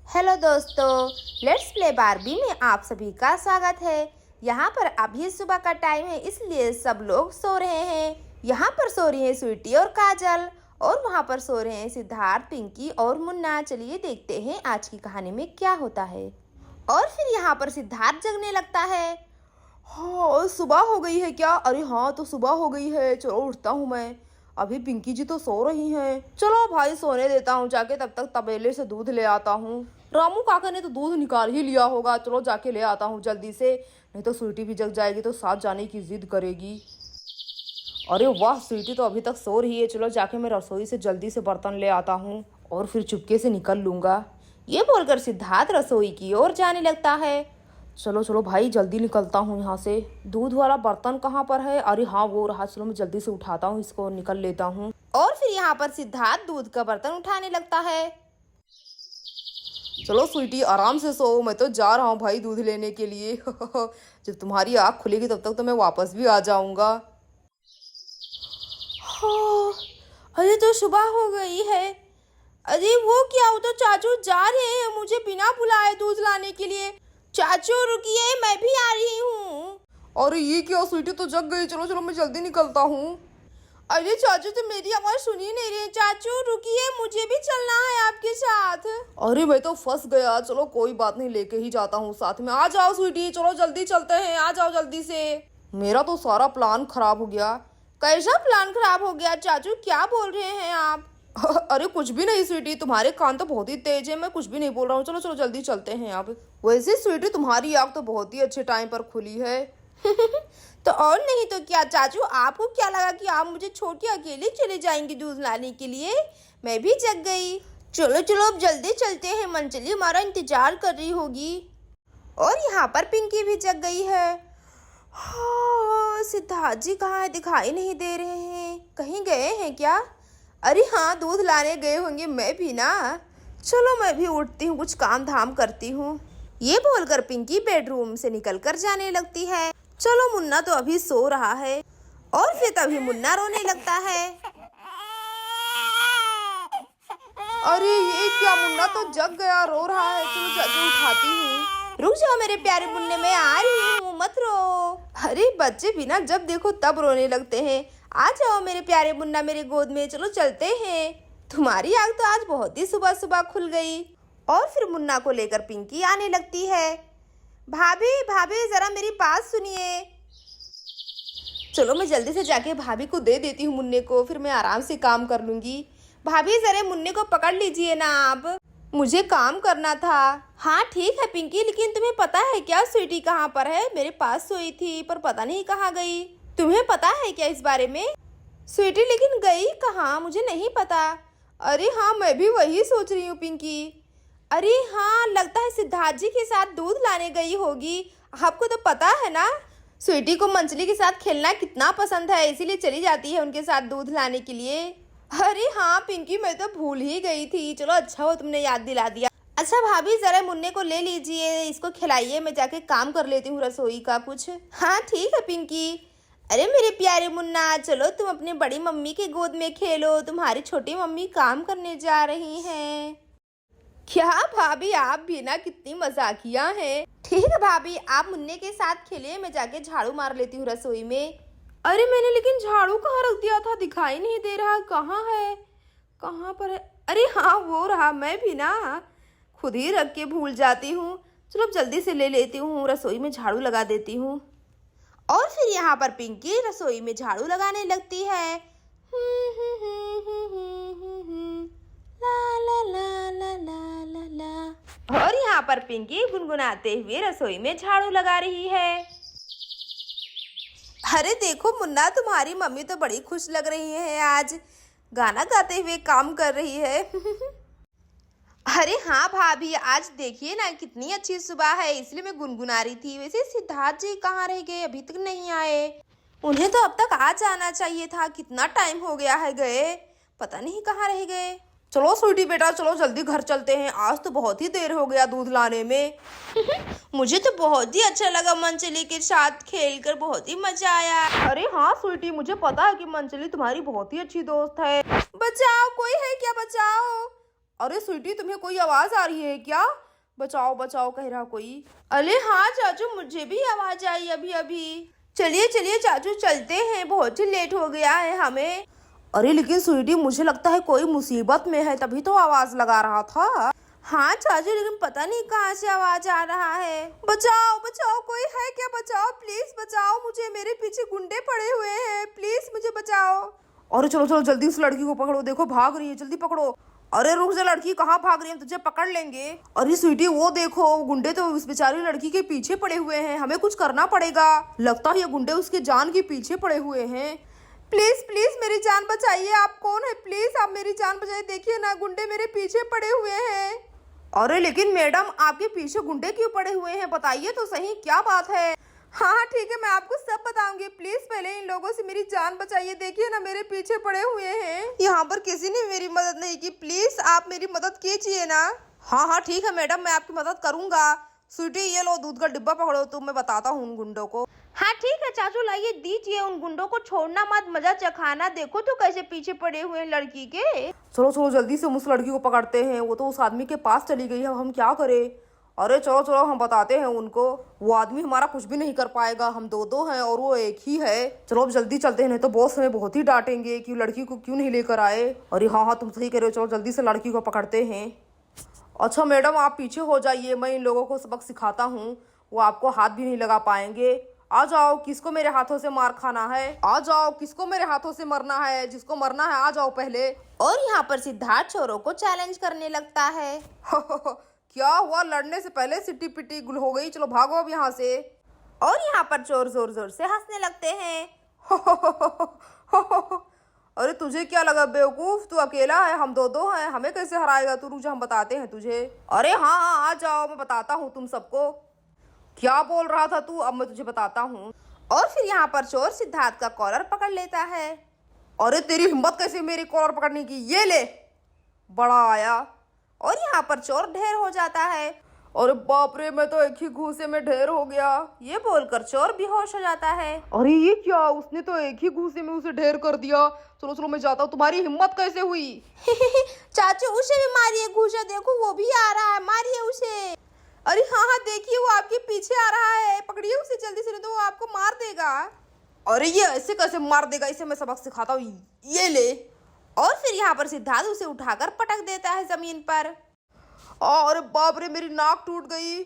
Hello दोस्तों, let's play Barbie में आप सभी का स्वागत है। यहाँ पर अभी सुबह का टाइम है, इसलिए सब लोग सो रहे हैं। यहाँ पर सो रही हैं स्वीटी और काजल, और वहाँ पर सो रहे हैं सिद्धार्थ, पिंकी और मुन्ना। चलिए देखते हैं आज की कहानी में क्या होता है। और फिर यहाँ पर सिद्धार्थ जगने लगता है। हाँ, सुबह हो गई है क्या? अरे हाँ, तो सुबह हो गई है। चलो उठता हूँ मैं। अभी पिंकी जी तो सो रही हैं। चलो भाई सोने देता हूँ जाके, तब तक तबेले से दूध ले आता हूँ। रामू काका ने तो दूध निकाल ही लिया होगा। चलो जाके ले आता हूँ जल्दी से, नहीं तो स्वीटी भी जग जाएगी तो साथ जाने की जिद करेगी। अरे वाह, स्वीटी तो अभी तक सो रही है। चलो जाके मैं रसोई से जल्दी से बर्तन ले आता हूँ और फिर चुपके से निकल लूँगा। ये बोलकर सिद्धार्थ रसोई की ओर जाने लगता है। चलो चलो भाई, जल्दी निकलता हूँ यहाँ से। दूध वाला बर्तन कहाँ पर है? अरे हाँ, वो रहा। चलो मैं जल्दी से उठाता हूँ इसको और निकल लेता हूँ। और फिर यहाँ पर सिद्धार्थ दूध का बर्तन उठाने लगता है। चलो स्वीटी, आराम से सो। मैं तो जा रहा हूँ भाई दूध लेने के लिए। जब तुम्हारी आँख खुलेगी तब तक तो मैं वापस भी आ जाऊंगा। हाँ, अरे तो सुबह हो गई है। अरे वो क्या, वो तो चाचू जा रहे हैं मुझे बिना बुलाए दूध लाने के लिए। चाचू रुकिए, मैं भी आ रही हूँ। अरे ये क्या, स्वीटी तो जग गई। चलो चलो मैं जल्दी निकलता हूँ। अरे चाचू तो मेरी आवाज सुन ही नहीं रहे। चाचू रुकिए, मुझे भी चलना है आपके साथ। अरे मैं तो फंस गया। चलो कोई बात नहीं, लेके ही जाता हूँ साथ में। आ जाओ स्वीटी, चलो जल्दी चलते हैं। आ जाओ जल्दी से। मेरा तो सारा प्लान खराब हो गया। कैसा प्लान खराब हो गया चाचू? क्या बोल रहे हैं आप? अरे कुछ भी नहीं स्वीटी, तुम्हारे कान तो बहुत ही तेज है। मैं कुछ भी नहीं बोल रहा हूँ। चलो चलो जल्दी चलते हैं अब। वैसे स्वीटी, तुम्हारी आँख तो बहुत ही अच्छे टाइम पर खुली है। तो और नहीं तो क्या चाचू, आपको क्या लगा कि आप मुझे छोड़ के अकेले चले जाएंगे दूध लाने के लिए? मैं भी जग गई। चलो चलो अब जल्दी चलते हैं, मंचली हमारा इंतजार कर रही होगी। और यहाँ पर पिंकी भी जग गई है। हाँ, सिद्धार्थ जी कहाँ है? दिखाई नहीं दे रहे हैं। कहीं गए हैं क्या? अरे हाँ, दूध लाने गए होंगे। मैं भी ना। चलो मैं भी उठती हूँ, कुछ काम धाम करती हूँ। ये बोलकर पिंकी बेडरूम से निकलकर जाने लगती है। चलो मुन्ना तो अभी सो रहा है। और फिर तभी मुन्ना रोने लगता है। अरे ये क्या, मुन्ना तो जग गया, रो रहा है। चलो जल्दी उठाती हूँ। रुक जाओ मेरे प्यारे मुन्ने, मैं आ रही हूँ, मत रो। अरे बच्चे भी ना जब देखो तब रोने लगते हैं। आ जाओ मेरे प्यारे मुन्ना मेरे गोद में, चलो चलते हैं। तुम्हारी आँख तो आज बहुत ही सुबह सुबह खुल गई। और फिर मुन्ना को लेकर पिंकी आने लगती है। भाभी भाभी, जरा मेरी बात सुनिए। चलो मैं जल्दी से जाके भाभी को दे देती हूँ मुन्ने को, फिर मैं आराम से काम कर लूँगी। भाभी जरा मुन्ने को पकड़ लीजिए ना आप, मुझे काम करना था। हाँ ठीक है पिंकी, लेकिन तुम्हें पता है क्या स्वीटी कहाँ पर है? मेरे पास सोई थी पर पता नहीं कहाँ गई। तुम्हें पता है क्या इस बारे में? स्वीटी लेकिन गई कहाँ, मुझे नहीं पता। अरे हाँ, मैं भी वही सोच रही हूँ पिंकी। अरे हाँ, लगता है सिद्धार्थ जी के साथ दूध लाने गई होगी। आपको तो पता है ना, स्वीटी को मंचली के साथ खेलना कितना पसंद है, इसीलिए चली जाती है उनके साथ दूध लाने के लिए। अरे हाँ पिंकी, मैं तो भूल ही गई थी। चलो अच्छा हो तुमने याद दिला दिया। अच्छा भाभी, जरा मुन्ने को ले लीजिए, इसको खिलाइए, मैं जाके काम कर लेती हूँ रसोई का कुछ। हाँ ठीक है पिंकी। अरे मेरे प्यारे मुन्ना, चलो तुम अपनी बड़ी मम्मी के गोद में खेलो, तुम्हारी छोटी मम्मी काम करने जा रही हैं। क्या भाभी, आप भी ना कितनी मजाकिया हैं। ठीक है भाभी, आप मुन्ने के साथ खेलिए, मैं जाके झाड़ू मार लेती हूँ रसोई में। अरे मैंने लेकिन झाड़ू कहाँ रख दिया था, दिखाई नहीं दे रहा। कहाँ है, कहाँ पर है? अरे हाँ, वो रहा। मैं भी ना खुद ही रख के भूल जाती हूँ। चलो अब जल्दी से ले लेती हूँ, रसोई में झाड़ू लगा देती हूँ। और फिर यहाँ पर पिंकी रसोई में झाड़ू लगाने लगती है। ला ला ला ला ला ला ला। और यहाँ पर पिंकी गुनगुनाते हुए रसोई में झाड़ू लगा रही है। अरे देखो मुन्ना, तुम्हारी मम्मी तो बड़ी खुश लग रही है आज, गाना गाते हुए काम कर रही है। अरे हाँ भाभी, आज देखिए ना कितनी अच्छी सुबह है, इसलिए मैं गुनगुना रही थी। वैसे सिद्धार्थ जी कहाँ रह गए, अभी तक नहीं आए? उन्हें तो अब तक आ जाना चाहिए था, कितना टाइम हो गया है गए, पता नहीं कहाँ रह गए। चलो स्वीटी बेटा, चलो जल्दी घर चलते हैं, आज तो बहुत ही देर हो गया दूध लाने में। मुझे तो बहुत ही अच्छा लगा मंचली के साथ खेलकर, बहुत ही मजा आया। अरे हाँ स्वीटी, मुझे पता है कि मंचली तुम्हारी बहुत ही अच्छी दोस्त है। बचाओ, कोई है क्या? बचाओ। अरे स्वीटी, तुम्हें कोई आवाज आ रही है क्या? बचाओ बचाओ कह रहा कोई। अरे हाँ चाचू, मुझे भी आवाज आई अभी अभी। चलिए चलिए चाचू, चलते हैं, बहुत ही लेट हो गया है हमें। अरे लेकिन स्वीटी, मुझे लगता है कोई मुसीबत में है, तभी तो आवाज लगा रहा था। हाँ चाचू, लेकिन पता नहीं कहाँ से आवाज आ रहा है। बचाओ बचाओ, कोई है क्या? बचाओ प्लीज, बचाओ मुझे, मेरे पीछे गुंडे पड़े हुए हैं, प्लीज मुझे बचाओ। अरे चलो चलो जल्दी उस लड़की को पकड़ो, देखो भाग रही है, जल्दी पकड़ो। अरे रुक जा लड़की, कहाँ भाग रही है, तुझे पकड़ लेंगे। अरे स्वीटी, वो देखो गुंडे तो उस बेचारी लड़की के पीछे पड़े हुए हैं, हमें कुछ करना पड़ेगा। लगता है ये गुंडे उसके जान के पीछे पड़े हुए हैं। प्लीज प्लीज मेरी जान बचाइए, आप कौन है? प्लीज आप मेरी जान बचाइए, देखिए ना गुंडे मेरे पीछे पड़े हुए हैं। अरे लेकिन मैडम, आपके पीछे गुंडे क्यों पड़े हुए हैं? बताइए तो सही, क्या बात है? हाँ ठीक है, मैं आपको सब बताऊंगी, प्लीज पहले इन लोगों से मेरी जान बचाइए, देखिए ना मेरे पीछे पड़े हुए हैं। यहाँ पर किसी ने मेरी मदद नहीं की, प्लीज आप मेरी मदद कीजिए ना। हाँ हाँ ठीक है मैडम, मैं आपकी मदद करूंगा। स्वीटी, ये लो दूध का डिब्बा पकड़ो तुम, मैं बताता हूँ उन गुंडों को। हाँ ठीक है चाचू, लाइए दीजिए, उन गुंडों को छोड़ना मत, मजा चखाना, देखो तो कैसे पीछे पड़े हुए हैं लड़की के। चलो चलो जल्दी से उस लड़की को पकड़ते हैं, वो तो उस आदमी के पास चली गई है, हम क्या करें? अरे चलो चलो, हम बताते हैं उनको, वो आदमी हमारा कुछ भी नहीं कर पाएगा, हम दो हैं और वो एक ही है। चलो अब जल्दी चलते हैं, नहीं तो बॉस हमें बहुत ही डांटेंगे कि लड़की को क्यों नहीं लेकर आए। अरे हाँ हाँ तुम सही कह रहे हो, चलो जल्दी से लड़की को पकड़ते हैं। अच्छा मैडम, आप पीछे हो जाइए, मैं इन लोगों को सबक सिखाता हूँ, वो आपको हाथ भी नहीं लगा पाएंगे। आ जाओ, किसको मेरे हाथों से मार खाना है? आ जाओ, किसको मेरे हाथों से मरना है? जिसको मरना है आ जाओ पहले। और यहाँ पर सिद्धार्थ चोरों को चैलेंज करने लगता है। क्या हुआ, लड़ने से पहले सिट्टी पिट्टी गुल हो गई, चलो भागो अब यहाँ से। और यहाँ पर चोर जोर जोर से हंसने लगते हैं। अरे तुझे क्या लगा बेवकूफ, तू अकेला है, हम दो हैं, हमें कैसे हराएगा तू? रुक जा, हम बताते हैं तुझे। अरे हाँ हाँ आ जाओ, मैं बताता हूँ तुम सबको। क्या बोल रहा था तू? अब मैं तुझे बताता हूँ। और फिर यहाँ पर चोर सिद्धार्थ का कॉलर पकड़ लेता है। अरे तेरी हिम्मत कैसे मेरी कॉलर पकड़ने की, ये ले, बड़ा आया। और यहाँ पर चोर ढेर हो जाता है। अरे बाप रे, मैं तो एक ही घूसे में ढेर हो गया, ये बोलकर चोर बेहोश हो जाता है। अरे ये क्या, उसने तो एक ही घूसे में उसे ढेर कर दिया। चलो चलो मैं जाता हूँ, तुम्हारी हिम्मत कैसे हुई? चाचू उसे भी मारिए, घूसा देखो वो भी आ रहा है, मारिए उसे। अरे हाँ हाँ देखिए, वो आपके पीछे आ रहा है, पकड़िए उसे जल्दी से, नहीं तो वो आपको मार देगा। अरे ये ऐसे कैसे मार देगा, इसे मैं सबक सिखाता हूँ, ये ले। और फिर यहाँ पर सिद्धार्थ उसे उठाकर पटक देता है जमीन पर। अरे बाप रे, मेरी नाक टूट गई।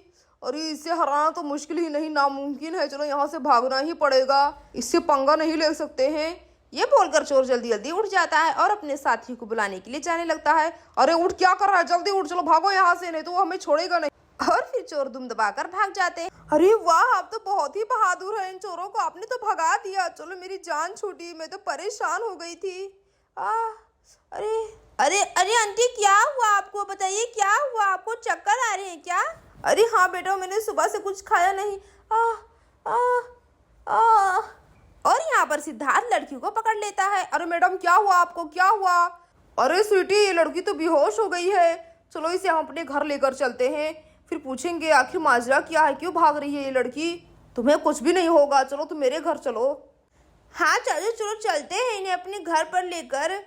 अरे इससे हराना तो मुश्किल ही नहीं, नामुमकिन है, चलो यहाँ से भागना ही पड़ेगा, इससे पंगा नहीं ले सकते हैं। ये बोलकर चोर जल्दी जल्दी उठ जाता है और अपने साथी को बुलाने के लिए जाने लगता है। अरे उठ, क्या कर रहा है, जल्दी उठ, चलो भागो यहाँ से, नहीं तो वो हमें छोड़ेगा नहीं। और फिर चोर दुम दबाकर भाग जाते हैं। अरे वाह, आप तो बहुत ही बहादुर हैं, इन चोरों को आपने तो भगा दिया। चलो मेरी जान छूटी, मैं तो परेशान हो गई थी। अरे अरे अरे आंटी, क्या हुआ आपको? बताइए क्या हुआ, आपको चक्कर आ रहे हैं क्या? अरे हाँ बेटा, मैंने सुबह से कुछ खाया नहीं। और यहाँ पर सिद्धार्थ लड़की को पकड़ लेता है। अरे मैडम क्या हुआ आपको, क्या हुआ? अरे स्वीटी, ये लड़की तो बेहोश हो गई है, चलो इसे हम अपने घर लेकर चलते हैं, फिर पूछेंगे आखिर माजरा क्या है, क्यों भाग रही है ये लड़की। तुम्हें कुछ भी नहीं होगा, चलो तुम मेरे घर चलो। हाँ चाचू चलो चलते हैं इन्हें अपने घर पर लेकर।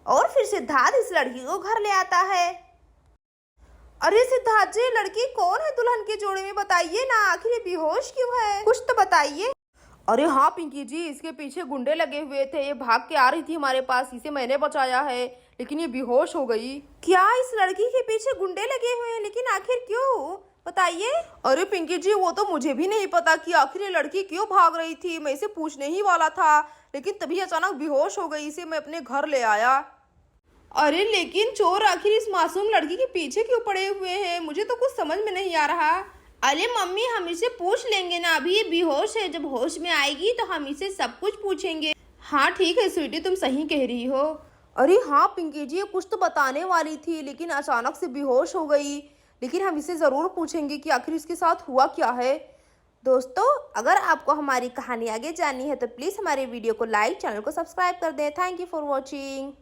और फिर सिद्धार्थ इस लड़की को घर ले आता है। अरे सिद्धार्थ जी, लड़की कौन है दुल्हन के जोड़े में, बताइए ना, आखिर ये बेहोश क्यों है, कुछ तो बताइए। अरे हाँ पिंकी जी, इसके पीछे गुंडे लगे हुए थे, ये भाग के आ रही थी हमारे पास, इसे मैंने बचाया है, लेकिन ये बेहोश हो गई। क्या इस लड़की के पीछे गुंडे लगे हुए हैं, लेकिन आखिर क्यों, बताइए। अरे पिंकी जी, वो तो मुझे भी नहीं पता कि आखिर ये लड़की क्यों भाग रही थी, मैं इसे पूछने ही वाला था, लेकिन तभी अचानक बेहोश हो गई, इसे मैं अपने घर ले आया। अरे लेकिन चोर आखिर इस मासूम लड़की के पीछे क्यों पड़े हुए हैं, मुझे तो कुछ समझ में नहीं आ रहा। अरे मम्मी, हम इसे पूछ लेंगे ना, अभी ये बेहोश है, जब होश में आएगी तो हम इसे सब कुछ पूछेंगे। हाँ ठीक है स्वीटी, तुम सही कह रही हो। अरे हाँ पिंकी जी, कुछ तो बताने वाली थी, लेकिन अचानक से बेहोश हो गई, लेकिन हम इसे ज़रूर पूछेंगे कि आखिर इसके साथ हुआ क्या है। दोस्तों, अगर आपको हमारी कहानी आगे जाननी है तो प्लीज़ हमारे वीडियो को लाइक, चैनल को सब्सक्राइब कर दें। Thank you for watching.